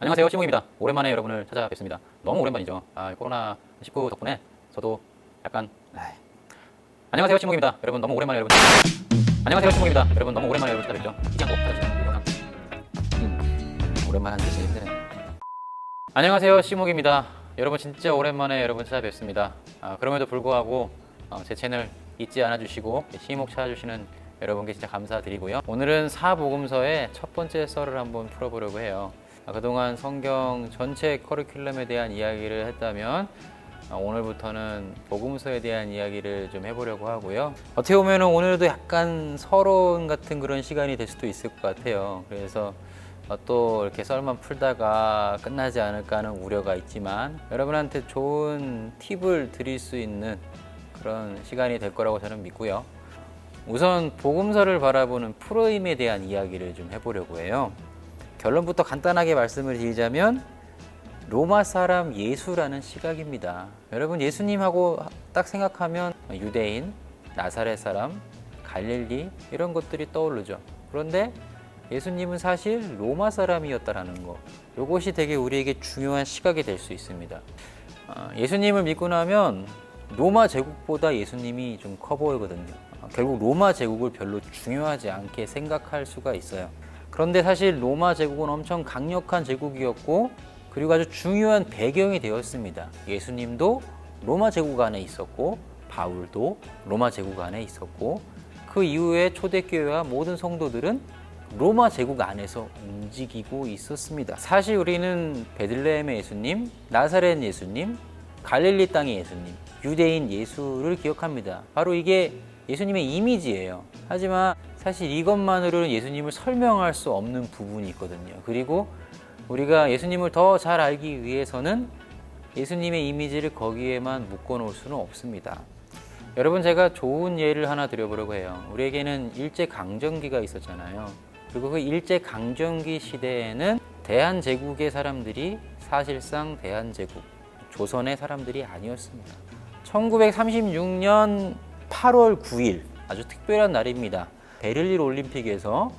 안녕하세요, 시몽입니다. 오랜만에 여러분을 찾아뵙습니다. 너무 오랜만이죠. 코로나19 덕분에 저도 약간 안녕하세요, 시몽입니다. 여러분 너무 오랜만에 여러분 안녕하세요, 시몽입니다. 여러분 너무 오랜만에 여러분 찾아뵙죠. 잊지 않고 찾아주시는 영상 오랜만에 하는 게 진짜 힘드네. 안녕하세요, 시몽입니다. 여러분 진짜 오랜만에 여러분 찾아뵙습니다. 그럼에도 불구하고 제 채널 잊지 않아 주시고 시몽 찾아주시는 여러분께 진짜 감사드리고요. 오늘은 사복음서의 첫 번째 썰을 한번 풀어보려고 해요. 그동안 성경 전체 커리큘럼에 대한 이야기를 했다면 오늘부터는 복음서에 대한 이야기를 좀 해보려고 하고요. 어떻게 보면 오늘도 약간 서론 같은 그런 시간이 될 수도 있을 것 같아요. 그래서 또 이렇게 썰만 풀다가 끝나지 않을까 하는 우려가 있지만 여러분한테 좋은 팁을 드릴 수 있는 그런 시간이 될 거라고 저는 믿고요. 우선 복음서를 바라보는 프레임에 대한 이야기를 좀 해보려고 해요. 결론부터 간단하게 말씀을 드리자면 로마 사람 예수라는 시각입니다. 여러분 예수님하고 딱 생각하면 유대인, 나사렛 사람, 갈릴리 이런 것들이 떠오르죠. 그런데 예수님은 사실 로마 사람이었다라는 거, 이것이 되게 우리에게 중요한 시각이 될 수 있습니다. 예수님을 믿고 나면 로마 제국보다 예수님이 좀 커 보이거든요. 결국 로마 제국을 별로 중요하지 않게 생각할 수가 있어요. 그런데 사실 로마 제국은 엄청 강력한 제국이었고 그리고 아주 중요한 배경이 되었습니다. 예수님도 로마 제국 안에 있었고 바울도 로마 제국 안에 있었고 그 이후에 초대교회와 모든 성도들은 로마 제국 안에서 움직이고 있었습니다. 사실 우리는 베들레헴의 예수님, 나사렛 예수님, 갈릴리 땅의 예수님, 유대인 예수를 기억합니다. 바로 이게 예수님의 이미지예요. 하지만 사실 이것만으로는 예수님을 설명할 수 없는 부분이 있거든요. 그리고 우리가 예수님을 더 잘 알기 위해서는 예수님의 이미지를 거기에만 묶어놓을 수는 없습니다. 여러분 제가 좋은 예를 하나 드려보려고 해요. 우리에게는 일제강점기가 있었잖아요. 그리고 그 일제강점기 시대에는 대한제국의 사람들이 사실상 대한제국, 조선의 사람들이 아니었습니다. 1936년 8월 9일 아주 특별한 날입니다. 베를린 올림픽에서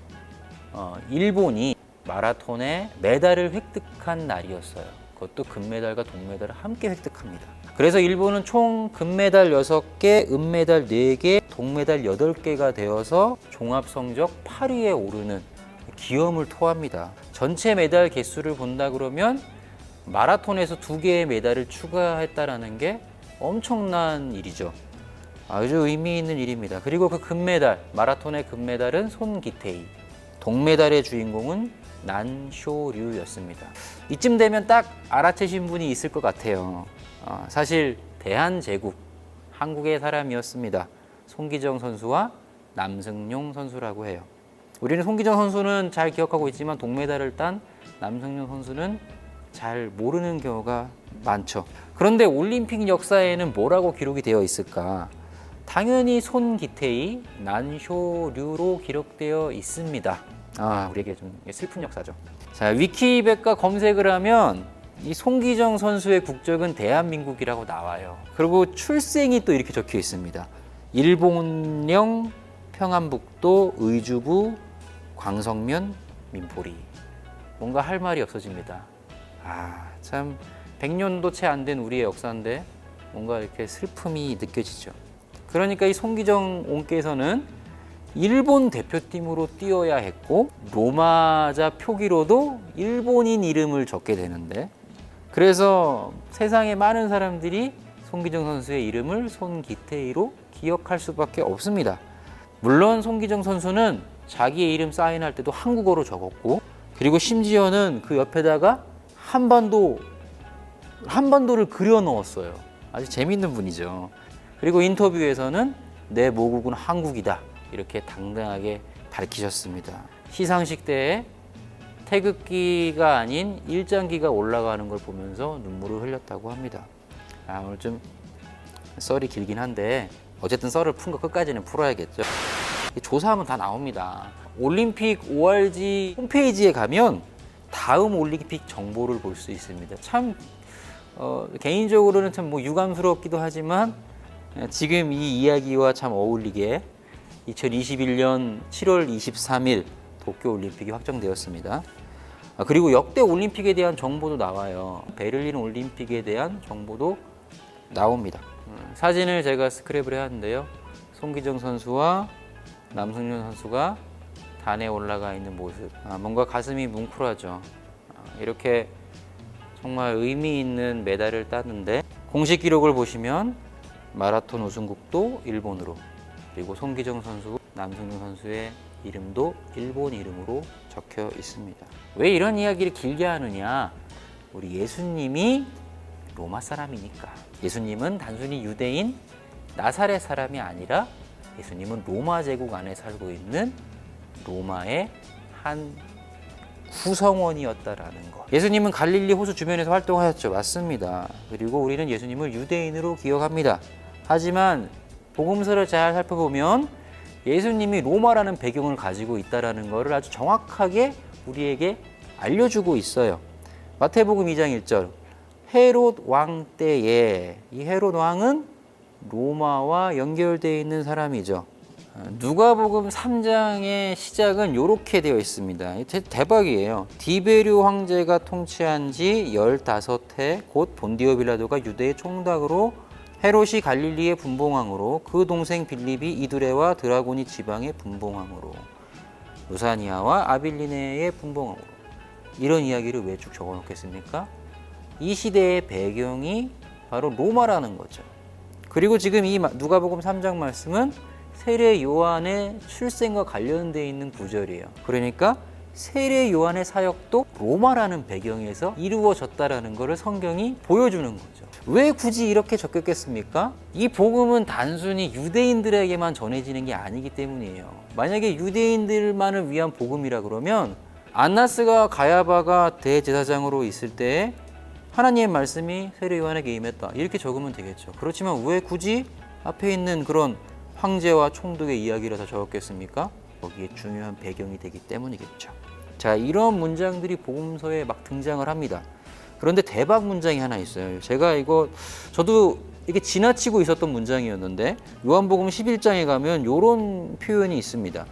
일본이 마라톤에 메달을 획득한 날이었어요. 그것도 금메달과 동메달을 함께 획득합니다. 그래서 일본은 총 금메달 6개, 은메달 4개, 동메달 8개가 되어서 종합성적 8위에 오르는 기염을 토합니다. 전체 메달 개수를 본다 그러면 마라톤에서 2개의 메달을 추가했다는 게 엄청난 일이죠. 아주 의미 있는 일입니다. 그리고 그 금메달, 마라톤의 금메달은 손기태이, 동메달의 주인공은 난쇼류였습니다. 이쯤 되면 딱 알아채신 분이 있을 것 같아요. 사실 대한제국, 한국의 사람이었습니다. 송기정 선수와 남승용 선수라고 해요. 우리는 송기정 선수는 잘 기억하고 있지만 동메달을 딴 남승용 선수는 잘 모르는 경우가 많죠. 그런데 올림픽 역사에는 뭐라고 기록이 되어 있을까? 당연히 손기태이, 난쇼류로 기록되어 있습니다. 우리에게 좀 슬픈 역사죠. 자, 위키백과 검색을 하면 이 송기정 선수의 국적은 대한민국이라고 나와요. 그리고 출생이 또 이렇게 적혀 있습니다. 일본령 평안북도 의주부 광성면 민포리. 뭔가 할 말이 없어집니다. 참 100년도 채 안 된 우리의 역사인데 뭔가 이렇게 슬픔이 느껴지죠. 그러니까 이 송기정 옹께서는 일본 대표팀으로 뛰어야 했고 로마자 표기로도 일본인 이름을 적게 되는데 그래서 세상의 많은 사람들이 송기정 선수의 이름을 손기태이로 기억할 수밖에 없습니다. 물론 송기정 선수는 자기의 이름 사인할 때도 한국어로 적었고 그리고 심지어는 그 옆에다가 한반도를 그려 넣었어요. 아주 재밌는 분이죠. 그리고 인터뷰에서는 내 모국은 한국이다 이렇게 당당하게 밝히셨습니다. 시상식 때에 태극기가 아닌 일장기가 올라가는 걸 보면서 눈물을 흘렸다고 합니다. 오늘 좀 썰이 길긴 한데 어쨌든 썰을 푼 거 끝까지는 풀어야겠죠. 조사하면 다 나옵니다. 올림픽 ORG 홈페이지에 가면 다음 올림픽 정보를 볼 수 있습니다. 참 개인적으로는 참 유감스럽기도 하지만 지금 이 이야기와 참 어울리게 2021년 7월 23일 도쿄올림픽이 확정되었습니다. 그리고 역대 올림픽에 대한 정보도 나와요. 베를린 올림픽에 대한 정보도 나옵니다. 사진을 제가 스크랩을 해왔는데요. 송기정 선수와 남승윤 선수가 단에 올라가 있는 모습, 뭔가 가슴이 뭉클하죠. 이렇게 정말 의미 있는 메달을 땄는데, 공식 기록을 보시면 마라톤 우승국도 일본으로, 그리고 송기정 선수, 남승윤 선수의 이름도 일본 이름으로 적혀 있습니다. 왜 이런 이야기를 길게 하느냐? 우리 예수님이 로마 사람이니까. 예수님은 단순히 유대인 나사렛 사람이 아니라 예수님은 로마 제국 안에 살고 있는 로마의 한 구성원이었다라는 것. 예수님은 갈릴리 호수 주변에서 활동하였죠. 맞습니다. 그리고 우리는 예수님을 유대인으로 기억합니다. 하지만 복음서를 잘 살펴보면 예수님이 로마라는 배경을 가지고 있다는 것을 아주 정확하게 우리에게 알려주고 있어요. 마태복음 2장 1절, 헤롯 왕 때에, 이 헤롯 왕은 로마와 연결되어 있는 사람이죠. 누가복음 3장의 시작은 이렇게 되어 있습니다. 대박이에요. 디베류 황제가 통치한 지 15해, 곧 본디오 빌라도가 유대의 총독으로, 헤롯이 갈릴리의 분봉왕으로, 그 동생 빌립이 이두레와 드라고니 지방의 분봉왕으로, 루사니아와 아빌리네의 분봉왕으로. 이런 이야기를 왜 쭉 적어 놓겠습니까? 이 시대의 배경이 바로 로마라는 거죠. 그리고 지금 이 누가복음 3장 말씀은 세례 요한의 출생과 관련되어 있는 구절이에요. 그러니까 세례 요한의 사역도 로마라는 배경에서 이루어졌다라는 것을 성경이 보여주는 거죠. 왜 굳이 이렇게 적혔겠습니까? 이 복음은 단순히 유대인들에게만 전해지는 게 아니기 때문이에요. 만약에 유대인들만을 위한 복음이라 그러면 안나스가 가야바가 대제사장으로 있을 때 하나님의 말씀이 세례 요한에게 임했다, 이렇게 적으면 되겠죠. 그렇지만 왜 굳이 앞에 있는 그런 황제와 총독의 이야기를 다 적었겠습니까? 거기에 중요한 배경이 되기 때문이겠죠. 자, 이런 문장들이 복음서에 막 등장을 합니다. 그런데 대박 문장이 하나 있어요. 저도 이게 지나치고 있었던 문장이었는데, 요한복음 11장에 가면 이런 표현이 있습니다.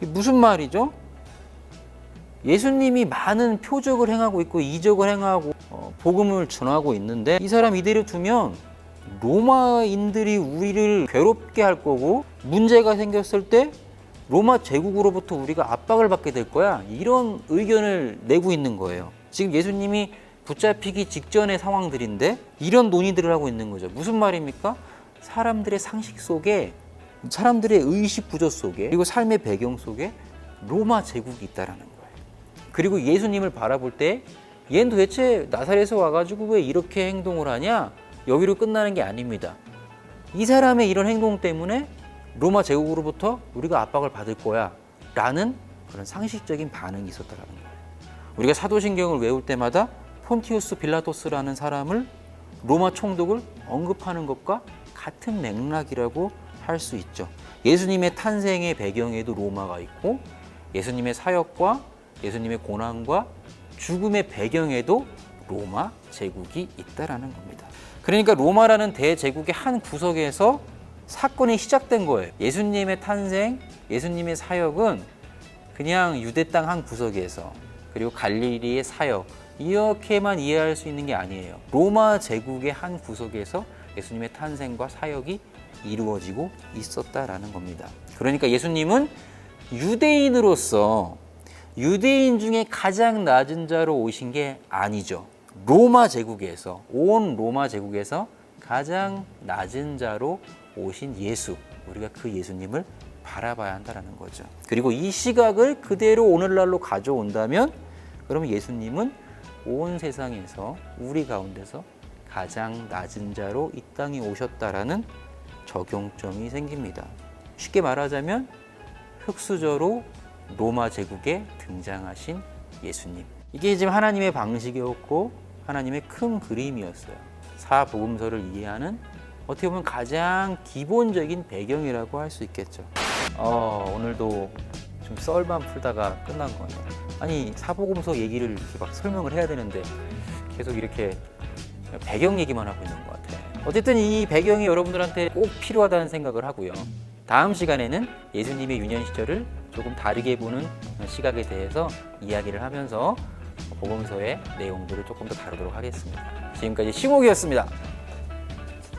무슨 말이죠? 예수님이 많은 표적을 행하고 있고 이적을 행하고 복음을 전하고 있는데, 이 사람 이대로 두면 로마인들이 우리를 괴롭게 할 거고, 문제가 생겼을 때 로마 제국으로부터 우리가 압박을 받게 될 거야, 이런 의견을 내고 있는 거예요. 지금 예수님이 붙잡히기 직전의 상황들인데 이런 논의들을 하고 있는 거죠. 무슨 말입니까? 사람들의 상식 속에, 사람들의 의식 구조 속에, 그리고 삶의 배경 속에 로마 제국이 있다라는 거예요. 그리고 예수님을 바라볼 때 얘는 도대체 나사렛에서 와가지고 왜 이렇게 행동을 하냐? 여기로 끝나는 게 아닙니다. 이 사람의 이런 행동 때문에 로마 제국으로부터 우리가 압박을 받을 거야 라는 그런 상식적인 반응이 있었다라는 거예요. 우리가 사도신경을 외울 때마다 폰티우스 빌라토스라는 사람을, 로마 총독을 언급하는 것과 같은 맥락이라고 할 수 있죠. 예수님의 탄생의 배경에도 로마가 있고, 예수님의 사역과 예수님의 고난과 죽음의 배경에도 로마 제국이 있다라는 겁니다. 그러니까 로마라는 대제국의 한 구석에서 사건이 시작된 거예요. 예수님의 탄생, 예수님의 사역은 그냥 유대 땅 한 구석에서, 그리고 갈릴리의 사역, 이렇게만 이해할 수 있는 게 아니에요. 로마 제국의 한 구석에서 예수님의 탄생과 사역이 이루어지고 있었다라는 겁니다. 그러니까 예수님은 유대인으로서 유대인 중에 가장 낮은 자로 오신 게 아니죠. 로마 제국에서, 온 로마 제국에서 가장 낮은 자로 오신 예수, 우리가 그 예수님을 바라봐야 한다는 거죠. 그리고 이 시각을 그대로 오늘날로 가져온다면, 그러면 예수님은 온 세상에서, 우리 가운데서 가장 낮은 자로 이 땅에 오셨다라는 적용점이 생깁니다. 쉽게 말하자면 흙수저로 로마 제국에 등장하신 예수님, 이게 지금 하나님의 방식이었고 하나님의 큰 그림이었어요. 사복음서를 이해하는 어떻게 보면 가장 기본적인 배경이라고 할 수 있겠죠. 오늘도 좀 썰만 풀다가 끝난 것 같네요. 아니, 사복음서 얘기를 이렇게 막 설명을 해야 되는데 계속 이렇게 배경 얘기만 하고 있는 것 같아요. 어쨌든 이 배경이 여러분들한테 꼭 필요하다는 생각을 하고요. 다음 시간에는 예수님의 유년 시절을 조금 다르게 보는 시각에 대해서 이야기를 하면서 복음서의 내용들을 조금 더 다루도록 하겠습니다. 지금까지 시목이었습니다.